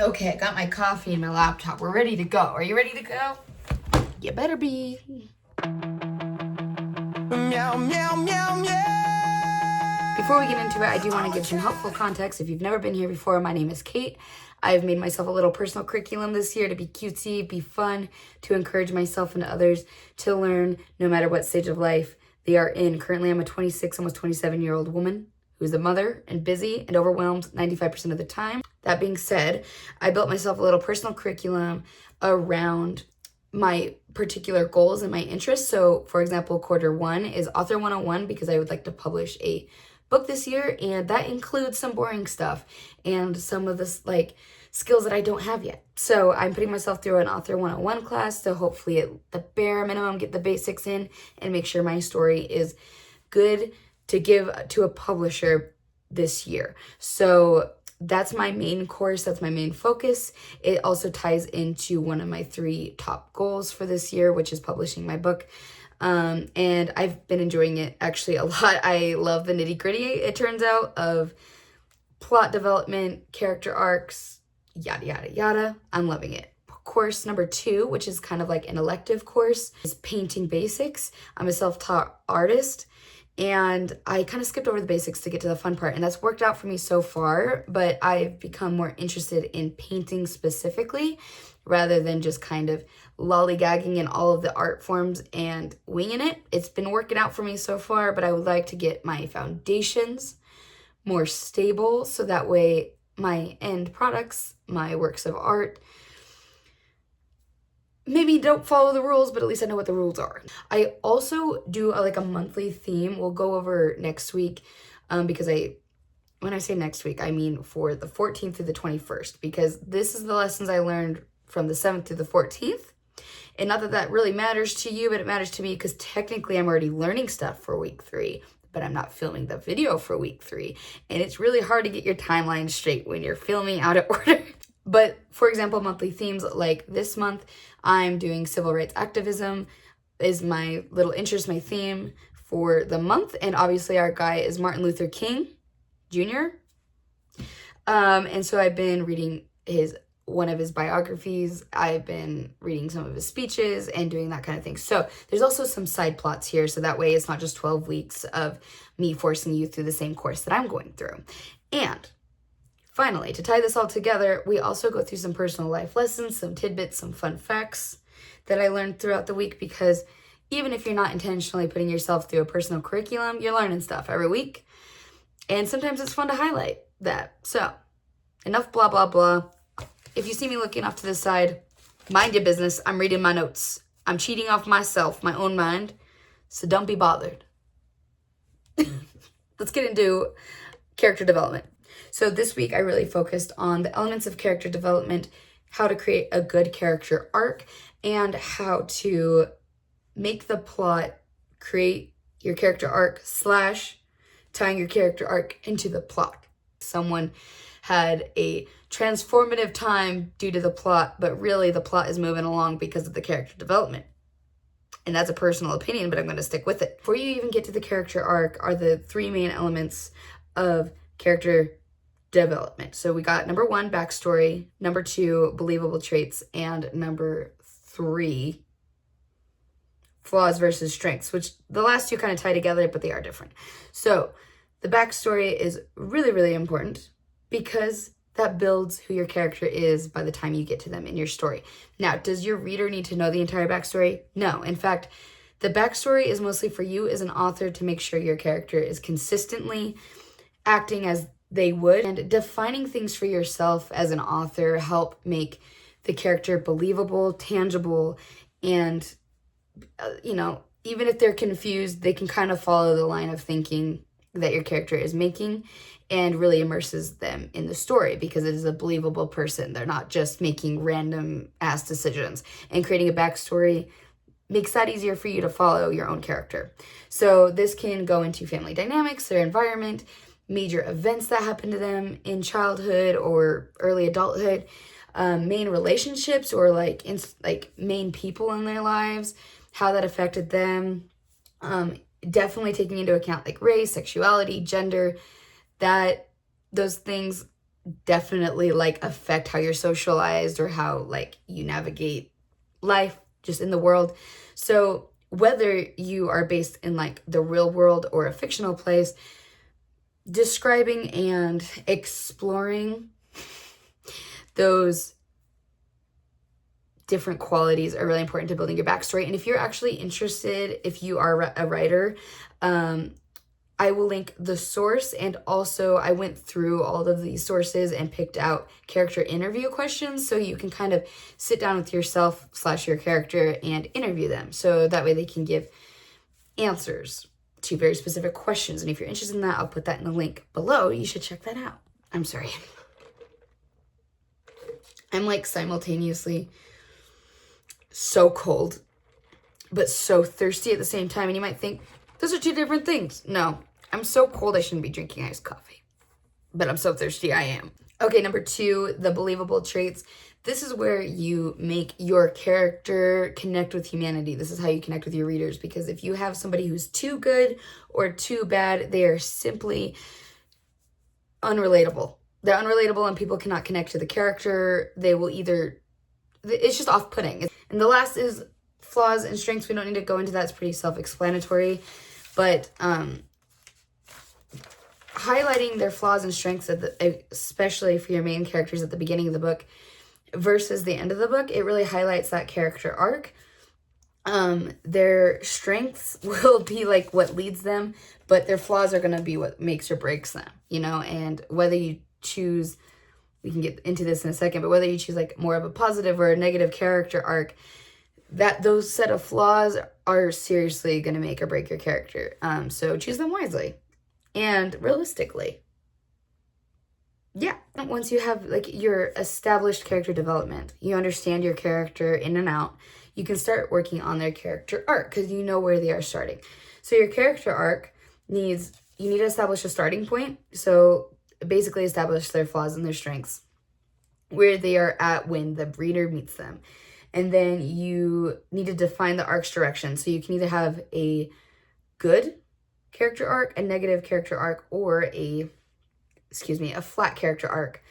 Okay, I got my coffee and my laptop. We're ready to go. Are you ready to go? You better be. Meow, meow, meow, meow. Before we get into it, I do want to give some helpful context. If you've never been here before, my name is Kate. I've made myself a little personal curriculum this year to be cutesy, be fun, to encourage myself and others to learn no matter what stage of life they are in. Currently, I'm a 26, almost 27-year-old woman who's a mother and busy and overwhelmed 95% of the time. That being said, I built myself a little personal curriculum around my particular goals and my interests. So, for example, quarter one is Author 101 because I would like to publish a book this year, and that includes some boring stuff and some of this skills that I don't have yet. So I'm putting myself through an Author 101 class to hopefully at the bare minimum get the basics in and make sure my story is good to give to a publisher this year. So that's my main course. That's my main focus. It also ties into one of my 3 top goals for this year, which is publishing my book. And I've been enjoying it actually a lot. I love the nitty gritty, it turns out, of plot development, character arcs, yada, yada, yada. I'm loving it. Course number 2, which is kind of like an elective course, is painting basics. I'm a self-taught artist, and I kind of skipped over the basics to get to the fun part, and that's worked out for me so far, but I've become more interested in painting specifically rather than just kind of lollygagging in all of the art forms and winging it. It's been working out for me so far, but I would like to get my foundations more stable so that way my end products, my works of art, maybe don't follow the rules, but at least I know what the rules are. I also do a monthly theme. We'll go over next week because when I say next week, I mean for the 14th through the 21st, because this is the lessons I learned from the 7th to the 14th. And not that that really matters to you, but it matters to me because technically I'm already learning stuff for week 3, but I'm not filming the video for week 3. And it's really hard to get your timeline straight when you're filming out of order. But for example, monthly themes like this month, I'm doing civil rights activism is my little interest, my theme for the month. And obviously our guy is Martin Luther King Jr. And so I've been reading one of his biographies. I've been reading some of his speeches and doing that kind of thing. So there's also some side plots here. So that way it's not just 12 weeks of me forcing you through the same course that I'm going through. And finally, to tie this all together, we also go through some personal life lessons, some tidbits, some fun facts that I learned throughout the week, because even if you're not intentionally putting yourself through a personal curriculum, you're learning stuff every week. And sometimes it's fun to highlight that. So enough blah, blah, blah. If you see me looking off to the side, mind your business. I'm reading my notes. I'm cheating off myself, my own mind. So don't be bothered. Let's get into character development. So this week I really focused on the elements of character development, how to create a good character arc, and how to make the plot create your character arc / tying your character arc into the plot. Someone had a transformative time due to the plot, but really the plot is moving along because of the character development. And that's a personal opinion, but I'm going to stick with it. Before you even get to the character arc are the 3 main elements of character development. So we got number 1, backstory, number 2, believable traits, and number 3, flaws versus strengths, which the last 2 kind of tie together, but they are different. So the backstory is really, really important because that builds who your character is by the time you get to them in your story. Now, does your reader need to know the entire backstory? No. In fact, the backstory is mostly for you as an author to make sure your character is consistently acting as they would, and defining things for yourself as an author help make the character believable, tangible, and even if they're confused, they can kind of follow the line of thinking that your character is making, and really immerses them in the story because it is a believable person. They're not just making random ass decisions. And creating a backstory makes that easier for you to follow your own character. So this can go into family dynamics, their environment, major events that happen to them in childhood or early adulthood, main relationships or main people in their lives, how that affected them. Definitely taking into account race, sexuality, gender, that those things definitely like affect how you're socialized or how like you navigate life just in the world. So whether you are based in like the real world or a fictional place, describing and exploring those different qualities are really important to building your backstory. And if you're actually interested, if you are a writer, I will link the source, and also I went through all of these sources and picked out character interview questions so you can kind of sit down with yourself / your character and interview them. So that way they can give answers to very specific questions. And if you're interested in that, I'll put that in the link below. You should check that out. I'm sorry. I'm like simultaneously so cold, but so thirsty at the same time. And you might think, those are two different things. No, I'm so cold I shouldn't be drinking iced coffee. But I'm so thirsty I am. Okay, number 2, the believable traits. This is where you make your character connect with humanity. This is how you connect with your readers. Because if you have somebody who's too good or too bad, they are simply unrelatable. They're unrelatable and people cannot connect to the character. They will either... It's just off-putting. And the last is flaws and strengths. We don't need to go into that. It's pretty self-explanatory. But highlighting their flaws and strengths, especially for your main characters at the beginning of the book versus the end of the book, it really highlights that character arc. Their strengths will be like what leads them, but their flaws are going to be what makes or breaks them, you know? And whether you choose, we can get into this in a second, but whether you choose like more of a positive or a negative character arc, that those set of flaws are seriously going to make or break your character. So choose them wisely and realistically. Yeah, once you have like your established character development, you understand your character in and out, you can start working on their character arc because you know where they are starting. So your character arc you need to establish a starting point. So basically establish their flaws and their strengths, where they are at when the reader meets them. And then you need to define the arc's direction. So you can either have a good character arc, a negative character arc, or a flat character arc.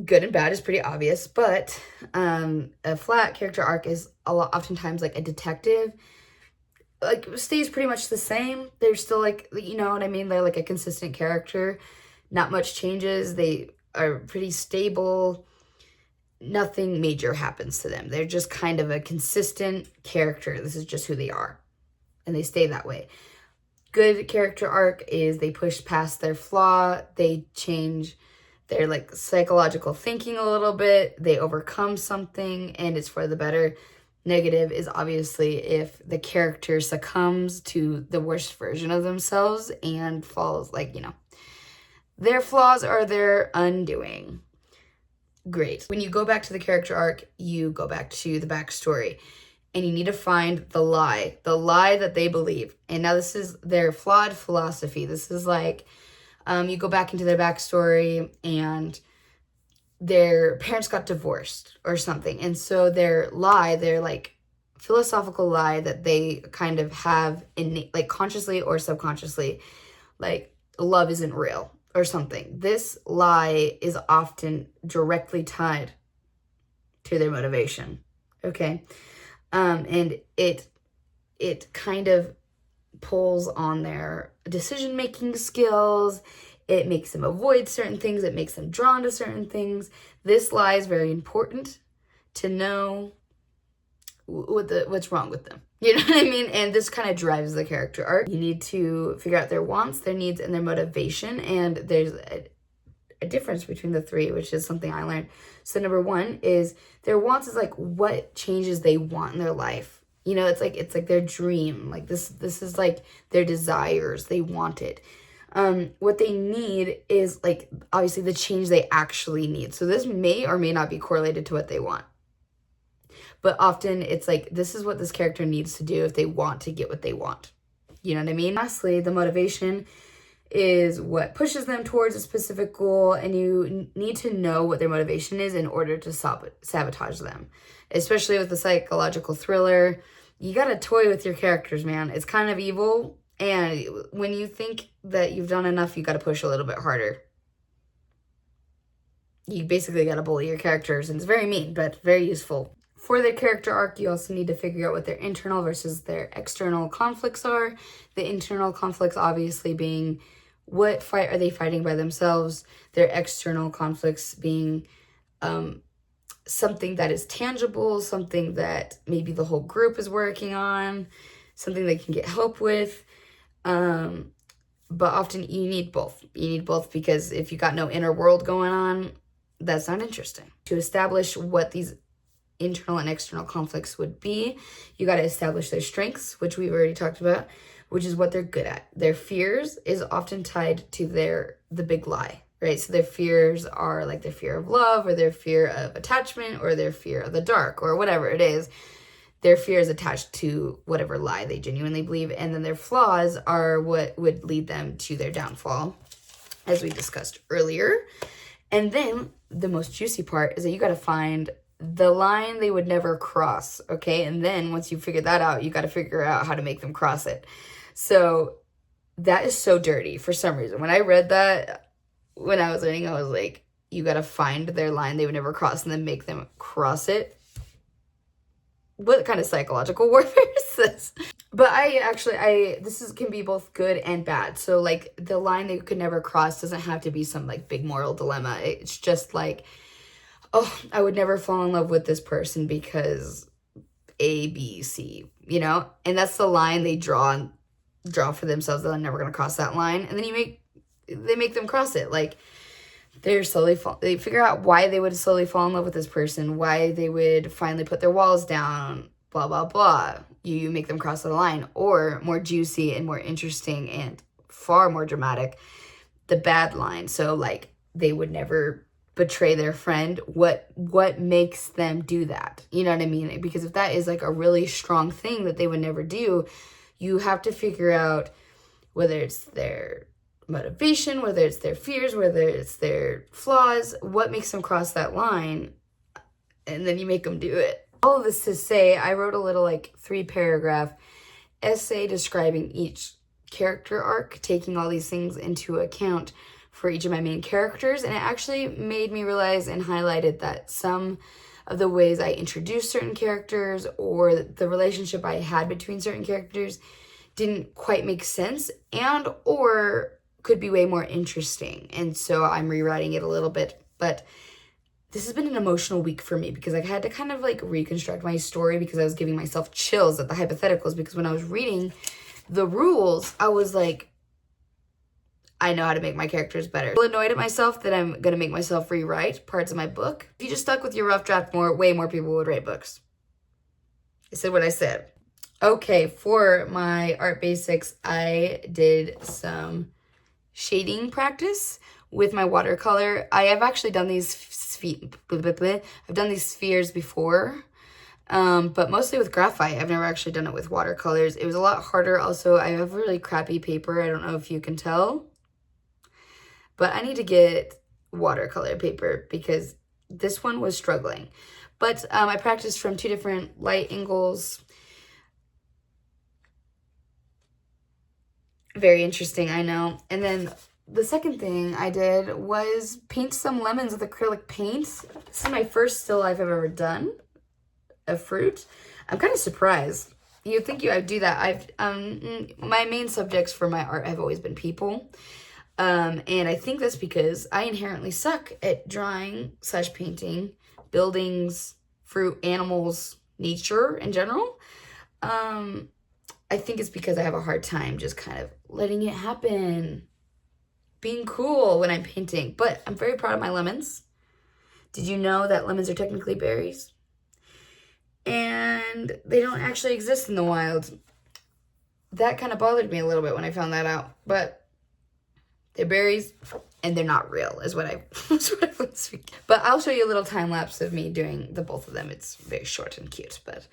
Good and bad is pretty obvious, but a flat character arc is oftentimes like a detective. Like stays pretty much the same. They're still like, you know what I mean? They're like a consistent character. Not much changes. They are pretty stable. Nothing major happens to them. They're just kind of a consistent character. This is just who they are. And they stay that way. Good character arc is they push past their flaw. They change their like psychological thinking a little bit. They overcome something and it's for the better. Negative is obviously if the character succumbs to the worst version of themselves and falls like, you know, their flaws are their undoing. Great. When you go back to the character arc, you go back to the backstory and you need to find the lie that they believe. And now this is their flawed philosophy. This is like, you go back into their backstory and their parents got divorced or something. And so their like philosophical lie that they kind of have innate, like consciously or subconsciously, like love isn't real or something. This lie is often directly tied to their motivation. Okay. And it kind of pulls on their decision-making skills. It makes them avoid certain things. It makes them drawn to certain things. This lie is very important to know what's wrong with them. You know what I mean? And this kind of drives the character arc. You need to figure out their wants, their needs, and their motivation. And there's a difference between the three, which is something I learned. So number 1 is their wants is like what changes they want in their life. You know, it's like their dream. Like this is like their desires. They want it. What they need is like obviously the change they actually need. So this may or may not be correlated to what they want. But often it's like, this is what this character needs to do if they want to get what they want. You know what I mean? Lastly, the motivation is what pushes them towards a specific goal, and you need to know what their motivation is in order to sabotage them. Especially with the psychological thriller, you gotta toy with your characters, man. It's kind of evil, and when you think that you've done enough, you gotta push a little bit harder. You basically gotta bully your characters, and it's very mean, but very useful. For their character arc, you also need to figure out what their internal versus their external conflicts are. The internal conflicts obviously being what fight are they fighting by themselves, their external conflicts being something that is tangible, something that maybe the whole group is working on, something they can get help with. But often you need both. You need both because if you got no inner world going on, that's not interesting. To establish what these internal and external conflicts would be, you got to establish their strengths, which we've already talked about, which is what they're good at. Their fears is often tied to the big lie, right? So their fears are like their fear of love or their fear of attachment or their fear of the dark or whatever it is. Their fear is attached to whatever lie they genuinely believe. And then their flaws are what would lead them to their downfall, as we discussed earlier. And then the most juicy part is that you got to find the line they would never cross, okay? And then once you figure that out, you got to figure out how to make them cross it. So that is so dirty for some reason. When I read that, when I was learning, I was like, you got to find their line they would never cross and then make them cross it. What kind of psychological warfare is this? But this can be both good and bad. So like the line they could never cross doesn't have to be some like big moral dilemma. It's just like, oh, I would never fall in love with this person because A, B, C, you know? And that's the line they draw for themselves. They're never going to cross that line. And then they make them cross it. Like they figure out why they would slowly fall in love with this person, why they would finally put their walls down, blah, blah, blah. You make them cross the line. Or more juicy and more interesting and far more dramatic, the bad line. So like they would never betray their friend. What makes them do that? You know what I mean? Because if that is like a really strong thing that they would never do, you have to figure out whether it's their motivation, whether it's their fears, whether it's their flaws, what makes them cross that line, and then you make them do it. All of this to say, I wrote a little like 3-paragraph essay describing each character arc, taking all these things into account for each of my main characters, and it actually made me realize and highlighted that some of the ways I introduced certain characters or the relationship I had between certain characters didn't quite make sense and or could be way more interesting. And so I'm rewriting it a little bit, but this has been an emotional week for me because I had to kind of like reconstruct my story because I was giving myself chills at the hypotheticals because when I was reading the rules, I was like, I know how to make my characters better. I'm annoyed at myself that I'm going to make myself rewrite parts of my book. If you just stuck with your rough draft, way more people would write books. I said what I said. Okay, for my art basics, I did some shading practice with my watercolor. I have actually done these spheres before, but mostly with graphite. I've never actually done it with watercolors. It was a lot harder. Also, I have really crappy paper. I don't know if you can tell, but I need to get watercolor paper because this one was struggling. But I practiced from 2 different light angles. Very interesting, I know. And then the second thing I did was paint some lemons with acrylic paint. This is my first still life I've ever done, a fruit. I'm kind of surprised. You'd think I'd do that. My main subjects for my art have always been people. And I think that's because I inherently suck at drawing / painting, buildings, fruit, animals, nature in general. I think it's because I have a hard time just kind of letting it happen, being cool when I'm painting. But I'm very proud of my lemons. Did you know that lemons are technically berries? And they don't actually exist in the wild. That kind of bothered me a little bit when I found that out. But they're berries and they're not real is what I was speaking. But I'll show you a little time lapse of me doing the both of them. It's very short and cute, but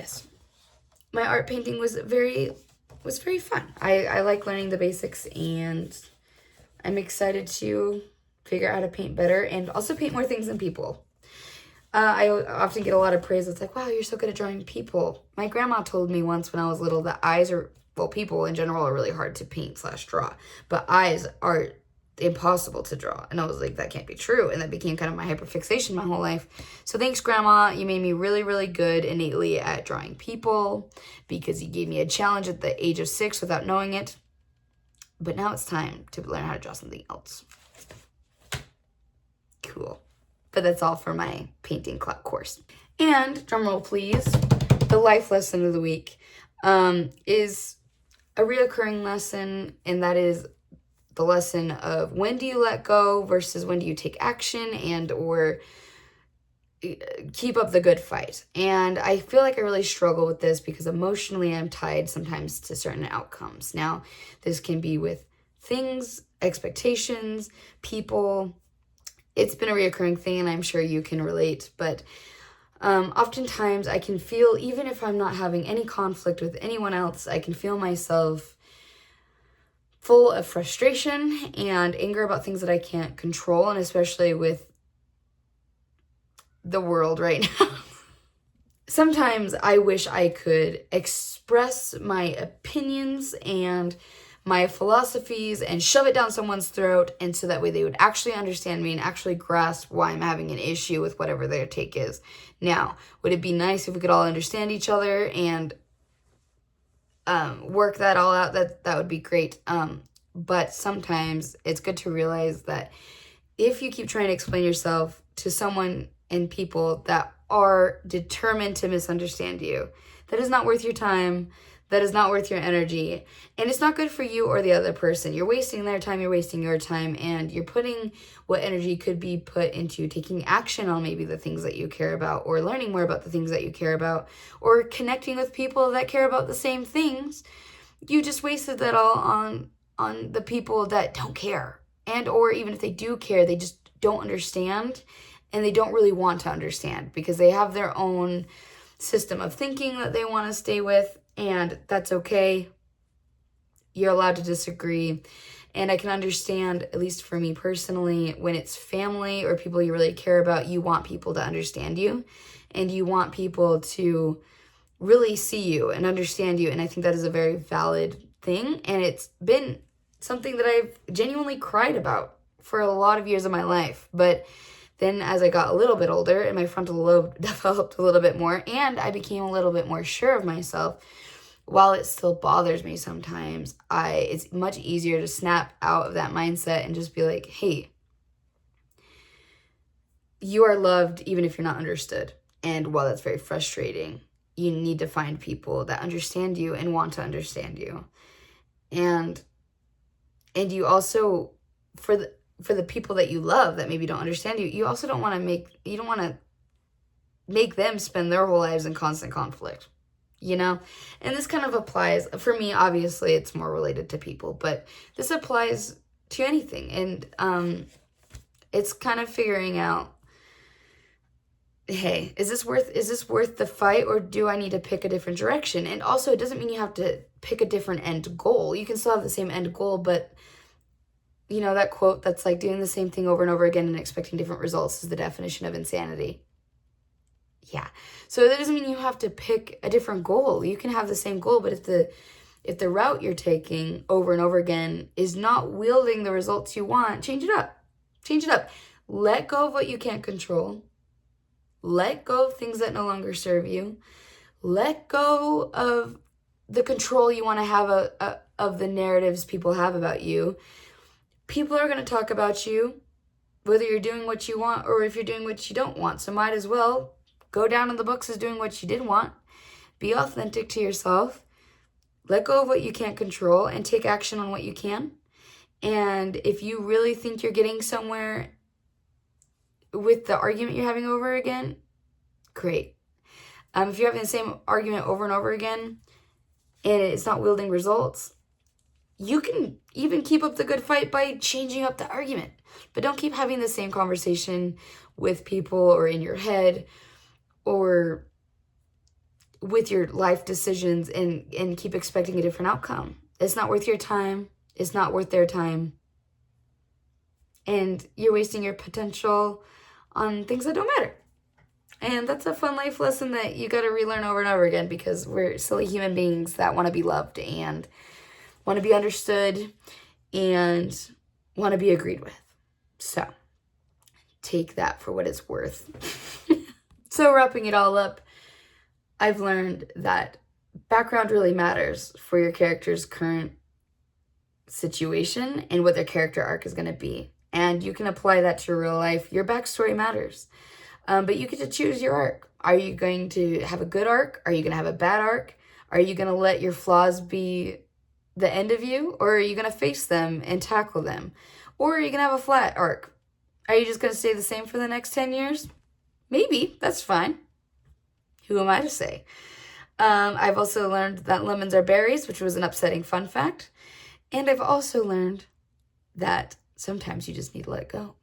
yes, my art painting was very fun. I like learning the basics, and I'm excited to figure out how to paint better and also paint more things than people. I often get a lot of praise. It's like, wow, you're so good at drawing people. My grandma told me once when I was little that people in general are really hard to paint/draw, but eyes are impossible to draw. And I was like, that can't be true. And that became kind of my hyperfixation my whole life. So thanks, Grandma. You made me really, really good innately at drawing people because you gave me a challenge at the age of 6 without knowing it. But now it's time to learn how to draw something else. Cool. But that's all for my painting course. And, drumroll please, the life lesson of the week is a reoccurring lesson, and that is the lesson of when do you let go versus when do you take action and or keep up the good fight. And I feel like I really struggle with this because emotionally I'm tied sometimes to certain outcomes. Now, this can be with things, expectations, people. It's been a reoccurring thing, and I'm sure you can relate, but oftentimes I can feel, even if I'm not having any conflict with anyone else, I can feel myself full of frustration and anger about things that I can't control, and especially with the world right now. Sometimes I wish I could express my opinions and my philosophies and shove it down someone's throat, and so that way they would actually understand me and actually grasp why I'm having an issue with whatever their take is. Now, would it be nice if we could all understand each other and work that all out? That would be great. But sometimes it's good to realize that if you keep trying to explain yourself to someone and people that are determined to misunderstand you, that is not worth your time. That is not worth your energy. And it's not good for you or the other person. You're wasting their time, you're wasting your time, and you're putting what energy could be put into taking action on maybe the things that you care about, or learning more about the things that you care about, or connecting with people that care about the same things. You just wasted that all on the people that don't care. And or even if they do care, they just don't understand, and they don't really want to understand because they have their own system of thinking that they want to stay with. And that's okay. You're allowed to disagree. And I can understand, at least for me personally, when it's family or people you really care about, you want people to understand you. And you want people to really see you and understand you. And I think that is a very valid thing. And it's been something that I've genuinely cried about for a lot of years of my life. But then as I got a little bit older and my frontal lobe developed a little bit more and I became a little bit more sure of myself, while it still bothers me sometimes, it's much easier to snap out of that mindset and just be like, hey, you are loved even if you're not understood. And while that's very frustrating, you need to find people that understand you and want to understand you. And you also, for the people that you love that maybe don't understand you, you also don't want to make them spend their whole lives in constant conflict. You know, and this kind of applies for me. Obviously, it's more related to people, but this applies to anything. And it's kind of figuring out, hey, is this worth the fight, or do I need to pick a different direction? And also, it doesn't mean you have to pick a different end goal. You can still have the same end goal, but you know that quote that's like doing the same thing over and over again and expecting different results is the definition of insanity. Yeah. So that doesn't mean you have to pick a different goal. You can have the same goal, but if the route you're taking over and over again is not wielding the results you want, change it up. Change it up. Let go of what you can't control. Let go of things that no longer serve you. Let go of the control you want to have of the narratives people have about you. People are going to talk about you, whether you're doing what you want or if you're doing what you don't want. So might as well go down in the books as doing what you did want. Be authentic to yourself. Let go of what you can't control and take action on what you can. And if you really think you're getting somewhere with the argument you're having over again, great. If you're having the same argument over and over again and it's not wielding results, you can even keep up the good fight by changing up the argument. But don't keep having the same conversation with people or in your head or with your life decisions and keep expecting a different outcome. It's not worth your time. It's not worth their time. And you're wasting your potential on things that don't matter. And that's a fun life lesson that you got to relearn over and over again, because we're silly human beings that want to be loved and want to be understood and want to be agreed with. So take that for what it's worth. So wrapping it all up, I've learned that background really matters for your character's current situation and what their character arc is going to be. And you can apply that to real life. Your backstory matters. But you get to choose your arc. Are you going to have a good arc? Are you going to have a bad arc? Are you going to let your flaws be the end of you? Or are you going to face them and tackle them? Or are you going to have a flat arc? Are you just going to stay the same for the next 10 years? Maybe. That's fine. Who am I to say? I've also learned that lemons are berries, which was an upsetting fun fact. And I've also learned that sometimes you just need to let go.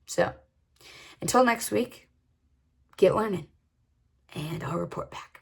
So, until next week, get learning, and I'll report back.